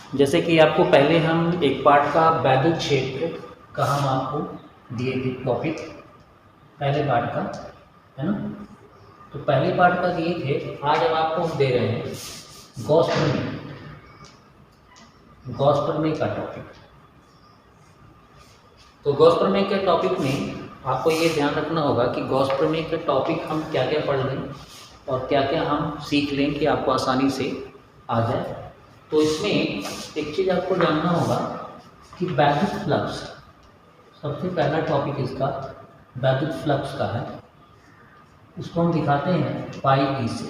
जैसे कि आपको पहले हम एक पार्ट का वैद्युत क्षेत्र का हम आपको दिए थे टॉपिक, पहले पार्ट का, है ना। तो पहले पार्ट का दिए थे, आज हम आपको दे रहे हैं गॉस प्रमेय का टॉपिक। तो गॉस प्रमेय के टॉपिक में आपको ये ध्यान रखना होगा कि गॉस प्रमेय के टॉपिक हम क्या क्या पढ़ लें और क्या क्या हम सीख लें कि आपको आसानी से आ जाए। तो इसमें एक चीज़ आपको जानना होगा कि वैद्युत फ्लक्स, सबसे पहला टॉपिक इसका वैद्युत फ्लक्स का है। उसको हम दिखाते हैं पाई ई से,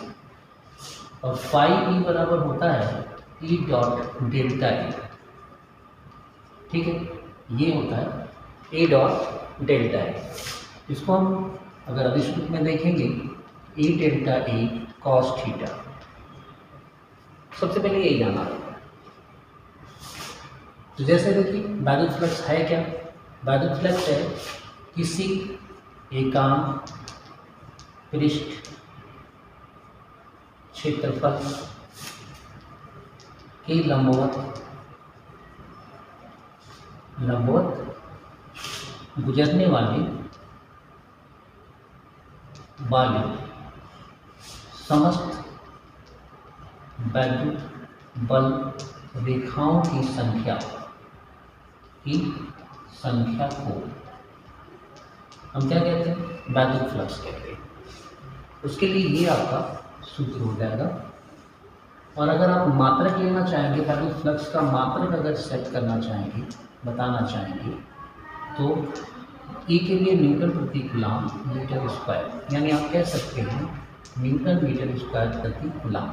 और पाई ई बराबर होता है ई डॉट डेल्टा ई। ठीक है, ये होता है ए डॉट डेल्टा ए। इसको हम अगर अधिक रूप में देखेंगे ए डेल्टा ए कॉस थीटा। सबसे पहले यही जानना है। तो जैसे देखिए वैद्युत फ्लक्स है क्या? वैद्युत फ्लक्स है किसी एकांक पृष्ठ क्षेत्रफल के लंबवत गुजरने वाले समस्त वैद्युत बल रेखाओं की संख्या को हम क्या कहते हैं? वैद्युत फ्लक्स कहते हैं। उसके लिए ये आपका सूत्र हो जाएगा। और अगर आप मात्रक लेना चाहेंगे, वैद्युत फ्लक्स का मात्रक अगर सेट करना चाहेंगे, बताना चाहेंगे, तो ई के लिए न्यूटन प्रति कूलम मीटर स्क्वायर, यानी आप कह सकते हैं न्यूटन मीटर स्क्वायर प्रति कूलम।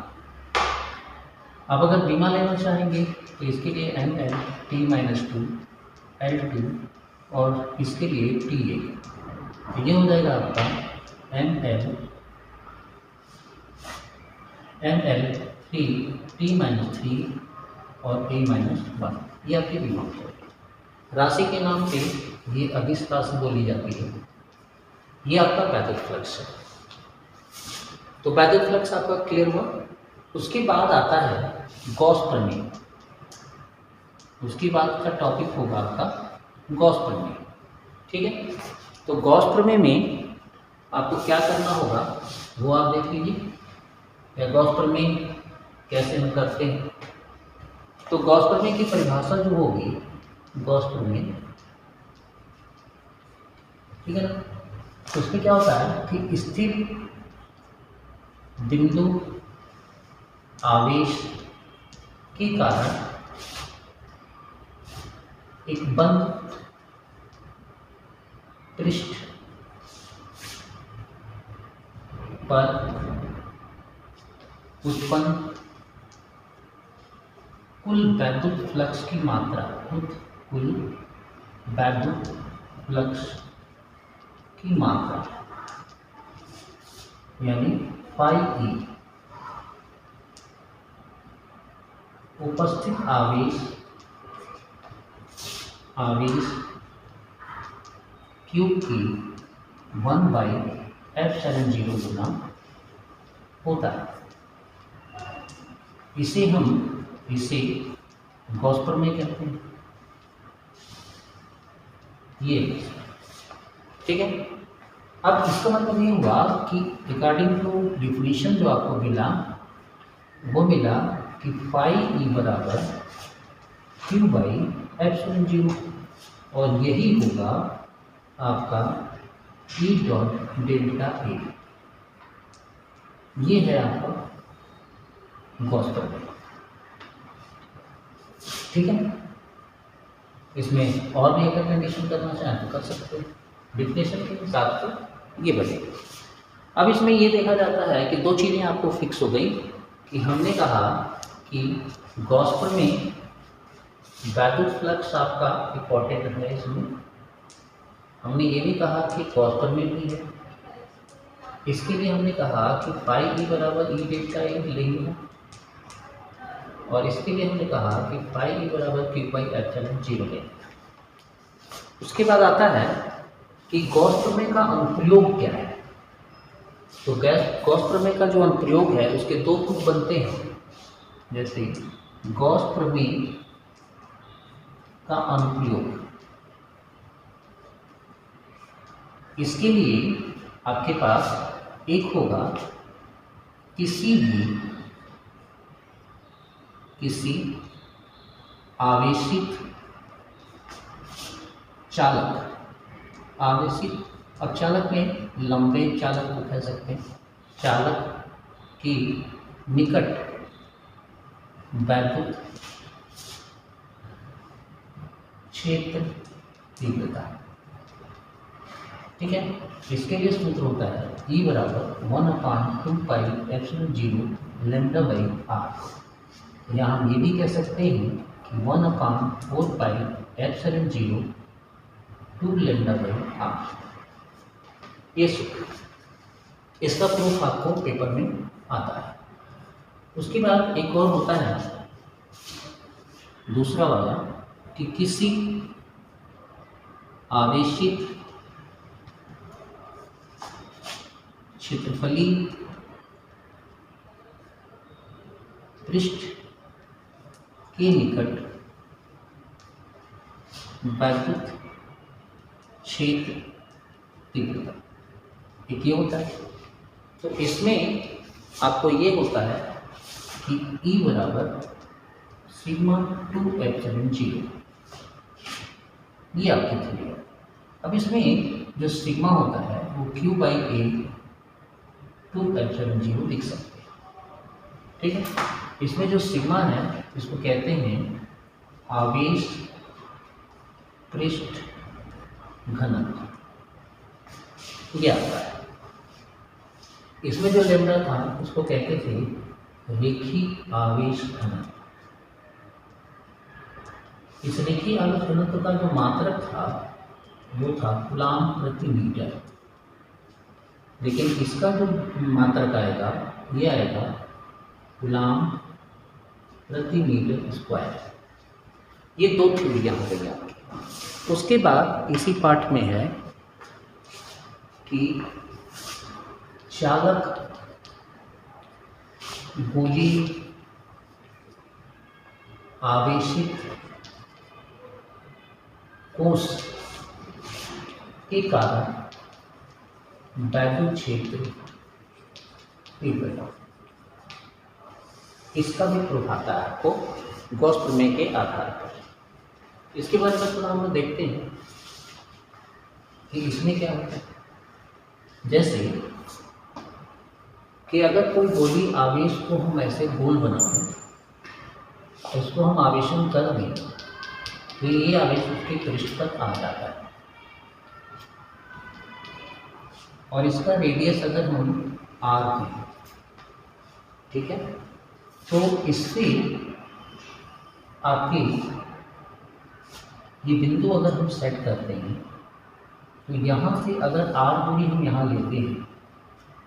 अब अगर बीमा लेना चाहेंगे तो इसके लिए M L T minus two L two, और इसके लिए टी ए। तो ये हो जाएगा आपका M L three T minus three और ए माइनस वन। ये आपकी बीमा हो जाएगी। राशि के नाम पे ये अदिश राशि बोली जाती है। ये आपका वैद्युत फ्लक्स है। तो वैद्युत फ्लक्स आपका क्लियर हुआ। उसके बाद आता है गॉस प्रमेय। उसके बाद का टॉपिक होगा आपका गॉस प्रमेय। ठीक है, तो गॉस प्रमेय में आपको क्या करना होगा वो आप देख लीजिए। या गॉस प्रमेय कैसे हम करते हैं? तो गॉस प्रमेय की परिभाषा जो होगी, गॉस प्रमेय, ठीक है ना, तो उसमें क्या होता है कि स्थिर बिंदु आवेश के कारण एक बंद पृष्ठ पर उत्पन्न कुल वैद्युत फ्लक्स की मात्रा, कुल वैद्युत फ्लक्स की मात्रा यानी फाई ई, उपस्थित आवेश क्यू की 1/F70 गुना होता है। इसे गॉस प्रमेय कहते हैं। ये ठीक है। अब इसका मतलब ये हुआ कि अकॉर्डिंग टू डिफिनीशन जो आपको मिला, वो मिला कि फाई ई बराबर Q/F70, और यही होगा आपका ई डॉट डेल्टा ए। ये है आपका गॉस प्रमेय। ठीक है, इसमें और भी अगर कंडीशन करना चाहें तो कर सकते हैं। डिफिनेशन के हिसाब से ये बनेगा। अब इसमें ये देखा जाता है कि दो चीज़ें आपको फिक्स हो गई कि हमने कहा कि गॉस प्रमेय वैद्युत फ्लक्स आपका इम्पोर्टेंट है। इसमें हमने ये भी कहा कि गॉस प्रमेय भी है। इसके लिए हमने कहा कि फाई ई बराबर ई डेल्टा ए लेंगे, और इसके लिए हमने कहा कि फाई ई बराबर Q/F0 लेंगे। उसके बाद आता है कि गॉस प्रमेय का अनुप्रयोग क्या है। तो गॉस प्रमेय का जो अनुप्रयोग है उसके दो प्रूफ बनते हैं। जैसे गॉस प्रमेय का अनुप्रयोग। इसके लिए आपके पास एक होगा किसी आवेशित चालक, आवेशित, अब चालक में लंबे चालक को कह सकते हैं, चालक की निकट वैद्युत क्षेत्र तीव्रता। ठीक है, इसके लिए सूत्र होता है E बराबर 1/2πε0 λ/r, या हम ये भी कह सकते हैं कि 1/4πε0 2 λ/r। ये सूत्र, इसका प्रूफ आपको पेपर में आता है। उसके बाद एक और होता है दूसरा वाला कि किसी आवेशित क्षेत्रफलीय पृष्ठ के निकट वैद्युत क्षेत्र तीव्रता, एक ये होता है। तो इसमें आपको ये होता है कि E बराबर σ2ε0, ये आपकी थ्योरी है। अब इसमें जो सिग्मा होता है वो Q/A 2ε0 लिख सकते हैं। ठीक है, इसमें जो सिग्मा है इसको कहते हैं आवेश पृष्ठ घनत्व, ये आता है। इसमें जो लैम्डा था उसको कहते थे रेखीय आवेश घनत्व। इस रेखीय आवेश घनत्व का जो मात्रक था वो था कूलाम प्रति मीटर, लेकिन इसका जो मात्रक आएगा ये आएगा कूलाम प्रति मीटर स्क्वायर। ये दो थ्योरियाँ हो गई आपकी। उसके बाद इसी पाठ में है कि चालक गोली आवेशित कोश के कारण वैद्युत क्षेत्र तीव्रता, इसका भी प्रूफ आता है आपको गॉस प्रमेय के आधार पर। इसके बारे में थोड़ा हम लोग देखते हैं कि इसमें क्या होता है। जैसे कि अगर कोई गोली आवेश को हम ऐसे गोल बनाएं, उसको हम आवेशन कर दें तो ये आवेश उसके पृष्ठ तक आ जाता है, और इसका रेडियस अगर हम r दें, ठीक है, तो इससे आपके ये बिंदु अगर हम सेट करते हैं तो यहाँ से अगर r दूरी हम यहाँ लेते हैं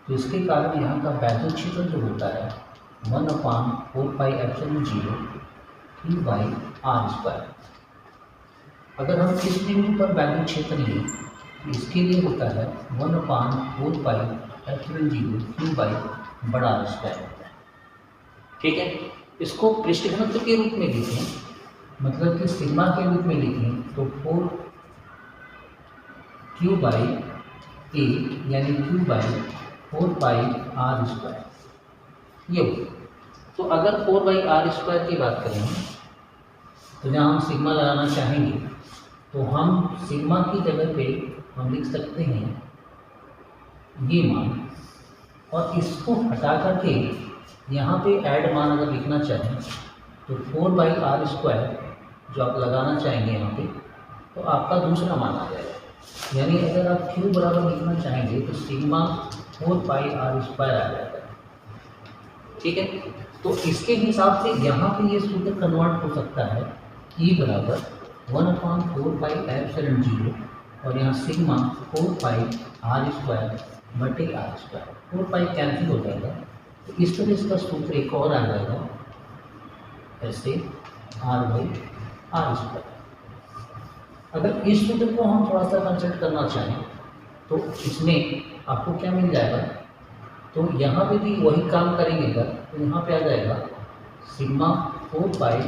तो इसके कारण यहाँ का वैद्युत क्षेत्र जो होता है 1/4πε0 Q/r²। अगर हम इस बिंदु पर वैद्युत क्षेत्र लें तो इसके लिए होता है 1/4πε0 Q/r²। ठीक है, इसको पृष्ठ घनत्व के रूप में लिखें, मतलब कि सिग्मा के रूप में लिखें तो 4Q/A यानी Q/4πr², ये हो। तो अगर 4/r² की बात करें तो जहाँ हम सिग्मा लगाना चाहेंगे तो हम सिग्मा की जगह पे हम लिख सकते हैं ये मान, और इसको हटा करके यहाँ पे ऐड मान अगर लिखना चाहें तो 4/r² जो आप लगाना चाहेंगे यहाँ पे तो आपका दूसरा मान आ जाएगा। यानी अगर आप Q बराबर लिखना चाहेंगे तो सिग्मा 4πr² आ जाएगा। ठीक है, तो इसके हिसाब से यहाँ पे ये सूत्र कन्वर्ट हो सकता है E बराबर 1/4πε0 और यहाँ सिग्मा 4πr² बटे r², 4π कैंसिल हो जाएगा। तो इस तरह इसका सूत्र एक और आ जाएगा ऐसे r/r²। अगर इस सूत्र को हम थोड़ा सा कंसिडर करना चाहें तो इसमें आपको क्या मिल जाएगा, तो यहाँ पे भी वही काम करेंगे अगर तो यहाँ पे आ जाएगा sigma 4 pi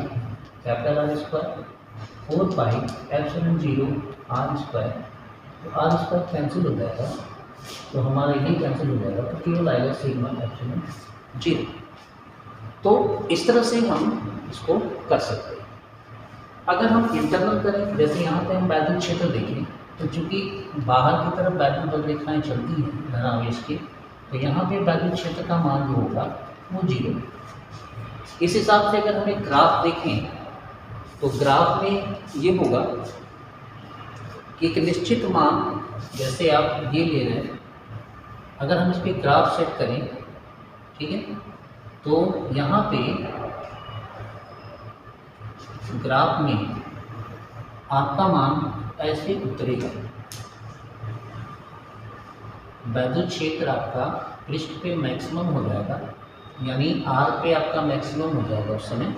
capital R square 4 pi epsilon 0 R square. तो आर स्क्वायर कैंसिल हो जाएगा, तो हमारा ये कैंसिल हो जाएगा, तो केवल आएगा सिग्मा एप्सिलॉन 0। तो इस तरह से हम इसको कर सकते हैं। अगर हम इंटरनल करें, जैसे यहाँ पे हम वैद्युत क्षेत्र देखें, तो चूंकि बाहर की तरफ वैद्युत बल रेखाएँ चलती हैं धनावेश की, तो यहाँ पे वैद्युत क्षेत्र का मान जो होगा वो 0। इस हिसाब से अगर हम एक ग्राफ देखें, तो ग्राफ में ये होगा कि एक निश्चित मान, जैसे आप ये ले रहे हैं, अगर हम इस पर ग्राफ सेट करें, ठीक है, तो यहाँ पे ग्राफ में आपका मान ऐसे उतरेगा। वैद्युत क्षेत्र आपका पृष्ठ पे मैक्सिमम हो जाएगा, यानी आर पे आपका मैक्सिमम हो जाएगा उस समय,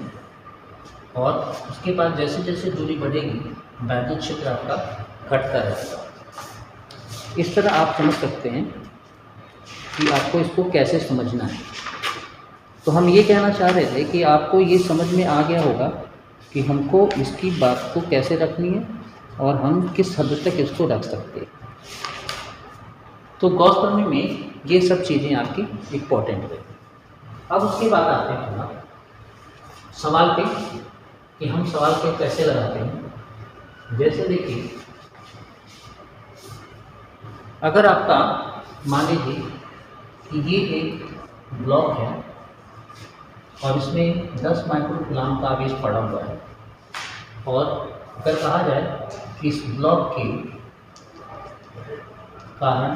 और उसके बाद जैसे जैसे दूरी बढ़ेगी वैद्युत क्षेत्र आपका घटता रहेगा। इस तरह आप समझ सकते हैं कि आपको इसको कैसे समझना है। तो हम ये कहना चाह रहे थे कि आपको ये समझ में आ गया होगा कि हमको इसकी बात को कैसे रखनी है और हम किस हद तक इसको रख सकते हैं। तो गॉस प्रमेय में ये सब चीज़ें आपकी इम्पोर्टेंट है। अब उसके बाद आते हैं थोड़ा सवाल पे कि हम सवाल पे कैसे लगाते हैं। जैसे देखिए, अगर आपका मान लीजिए कि ये एक ब्लॉक है और इसमें 10 माइक्रोकूलम का आवेश पड़ा हुआ है, और अगर कहा जाए कि इस ब्लॉक के कारण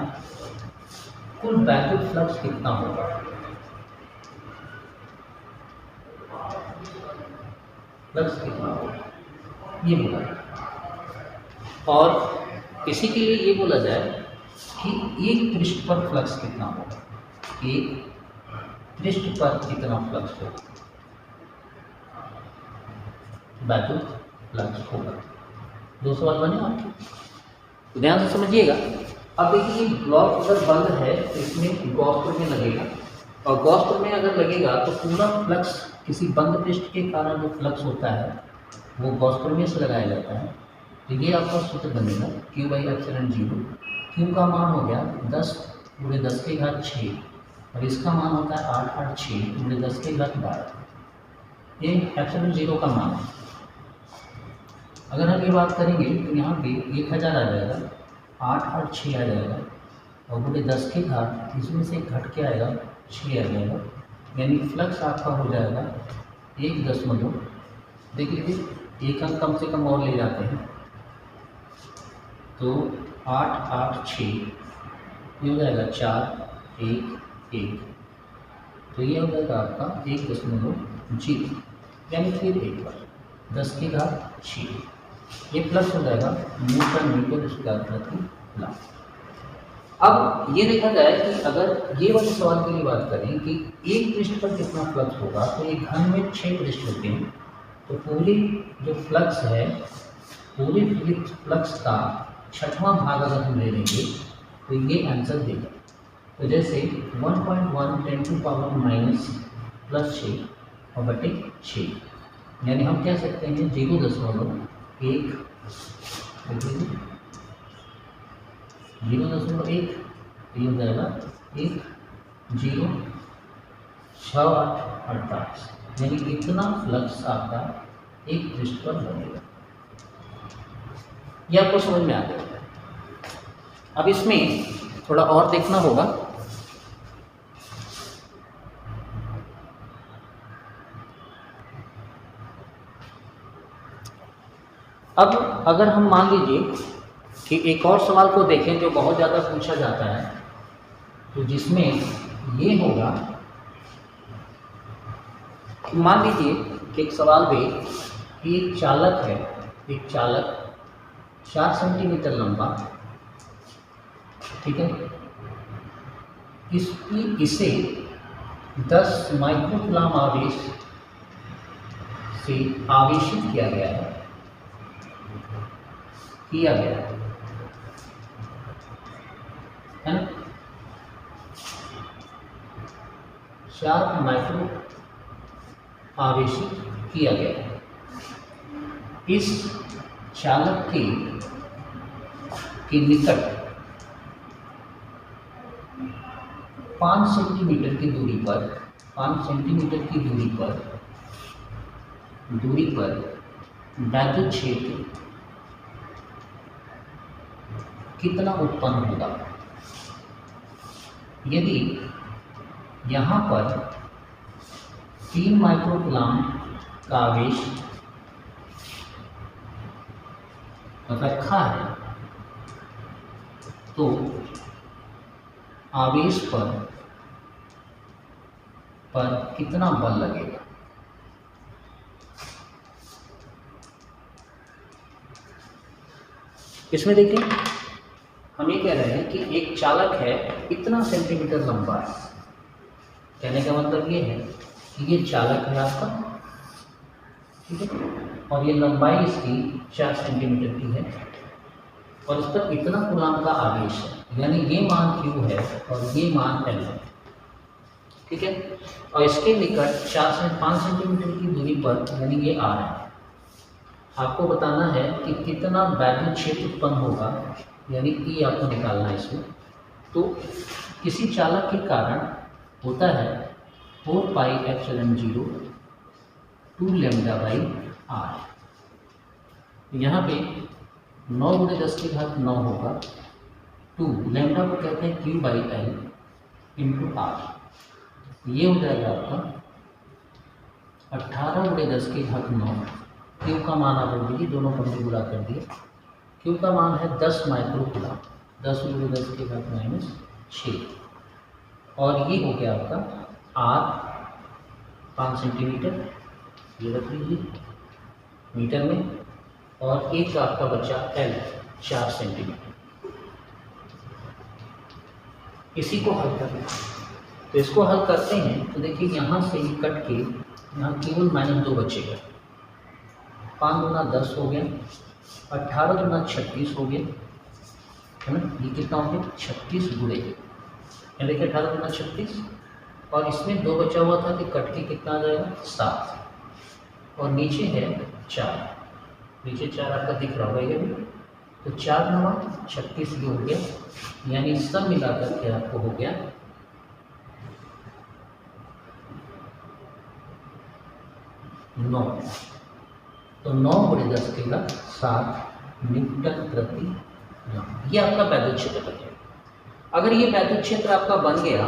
कुल वैद्युत फ्लक्स कितना होगा, फ्लक्स कितना होगा ये बोला, और इसी के लिए ये बोला जाए कि एक पृष्ठ पर फ्लक्स कितना होगा, एक पृष्ठ पर कितना फ्लक्स होगा, वैद्युत फ्लक्स होगा। दो सवाल बने आपके, तो ध्यान से समझिएगा। अब देखिए, ब्लॉक अगर बंद है तो इसमें गॉस प्रमेय लगेगा, और गॉस प्रमेय अगर लगेगा तो पूरा फ्लक्स किसी बंद पृष्ठ के कारण जो फ्लक्स होता है वो गॉस प्रमेय से लगाया जाता है। तो ये आपका सूत्र बनेगा Q बाई एप्सिलॉन 0। Q का मान हो गया 10 × 10 की घात 6, और इसका मान होता है 886 × 10 की घात 12। ये एप्सिलॉन 0 का मान है। अगर हम ये बात करेंगे तो यहाँ पे 1000 आ जाएगा, 886 आ जाएगा, और पूरे 10 की घात इसमें से घट के आएगा 6 आ जाएगा, यानी फ्लक्स आपका हो जाएगा 1 देख लीजिए, एक अंक कम से कम और ले जाते हैं, तो 886 ये हो जाएगा 411, तो ये हो जाएगा आपका 1.0, यानी फिर एक बार 10 की घात 6, ये प्लस हो जाएगा न्यूटन मीटर स्क्वायर प्रति लाख। अब ये देखा जाए कि अगर ये वाले सवाल के लिए बात करें कि एक पृष्ठ पर कितना फ्लक्स होगा, तो एक घन में 6 पृष्ठ होते हैं, तो पूरी जो फ्लक्स है, पूरे फ्लक्स का 6वां भाग अगर हम ले लेंगे तो ये आंसर देगा। तो जैसे 1.1 × 10⁻⁻6 और बटे 6, यानी हम कह सकते हैं 0.1, 0.1, ये हो जाएगा 1.06888, यानी इतना फ्लक्स आपका एक पृष्ठ पर बनेगा। ये आपको समझ में आ गया। अब इसमें थोड़ा और देखना होगा। अब अगर हम मान लीजिए कि एक और सवाल को देखें जो बहुत ज़्यादा पूछा जाता है, तो जिसमें ये होगा, मान लीजिए कि एक सवाल में कि एक चालक है, एक चालक 4 सेंटीमीटर लंबा, ठीक है, इसे 10 माइक्रोकूलम आवेश से आवेशित किया गया है, है ना। 4 माइक्रो आवेशित किया गया है। इस चालक के निकट 5 सेंटीमीटर की दूरी पर 5 सेंटीमीटर की दूरी पर वैद्युत क्षेत्र कितना उत्पन्न होगा। यदि यहाँ पर 3 माइक्रोकूलम का आवेश रखा है तो आवेश पर कितना बल लगेगा। इसमें देखिए हम ये कह रहे हैं कि एक चालक है इतना सेंटीमीटर लंबा है। कहने का मतलब ये है कि ये चालक है आपका, ठीक है, और ये लंबाई इसकी 4 सेंटीमीटर की है और इस पर इतना कूलम का आवेश है, यानी ये मान Q है और ये मान L है, ठीक है। और इसके निकट 4 से 5 सेंटीमीटर की दूरी पर यानी ये R है। आपको बताना है कि कितना वैद्युत क्षेत्र उत्पन्न होगा, यानी E आपको निकालना है इसमें। तो किसी चालक के कारण होता है 4 pi epsilon 0 2 lambda by R। यहाँ पे 9 × 10⁻9 होगा। 2 लैम्डा को कहते हैं Q by L into R। ये हो जाएगा आपका 18 × 10⁻9। Q का मान आप रख दीजिए, दोनों पंक्ति गुणा कर दिए। Q का मान है 10 माइक्रोकूलम, 10 × 10⁻6। और ये हो गया आपका R 5 सेंटीमीटर, ये रख लीजिए मीटर में, और एक आपका बचा L 4 सेंटीमीटर। इसी को हल करना, तो इसको हल करते हैं तो देखिए यहाँ से ही कट के यहाँ केवल -2 बचेगा। 5 × 10 हो गया, 18 × 36 हो गया, है ना। ये कितना हो गया 36 गुणे, यहाँ देखिए 18 × 36, और इसमें 2 बचा हुआ था कि कट के कितना आ जाएगा 7, और नीचे है 4, नीचे 4 आपका दिख रहा होगा ये भी। तो 4 × 36 ये हो गया, यानी सब मिलाकर के आपको हो गया 9। तो 9 × 10⁻7 न्यूटन प्रति ग्राम, ये आपका वैद्युत क्षेत्र बन गया। अगर ये वैद्युत क्षेत्र आपका बन गया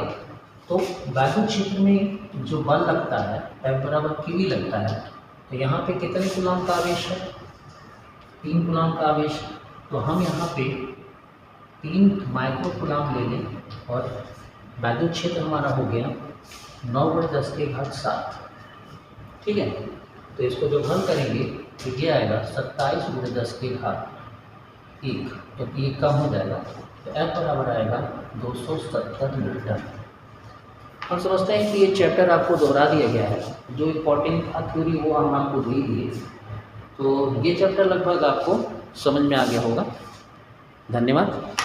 तो वैद्युत क्षेत्र में जो बल लगता है F = QE लगता है। तो यहाँ पे कितने कूलम का आवेश है 3 कूलम का आवेश। तो हम यहाँ पे 3 माइक्रोकूलम ले लें और वैद्युत क्षेत्र हमारा हो गया 9 × 10⁻7, ठीक है। तो इसको जब हल करेंगे तो ये आएगा 27 × 10⁻1, तो ये कम हो जाएगा, तो F बराबर आएगा 270 न्यूटन। हम समझते हैं कि ये चैप्टर आपको दोहरा दिया गया है, जो इम्पोर्टेंट था थ्योरी वो हम आपको दे दिए। तो ये चैप्टर लगभग आपको समझ में आ गया होगा। धन्यवाद।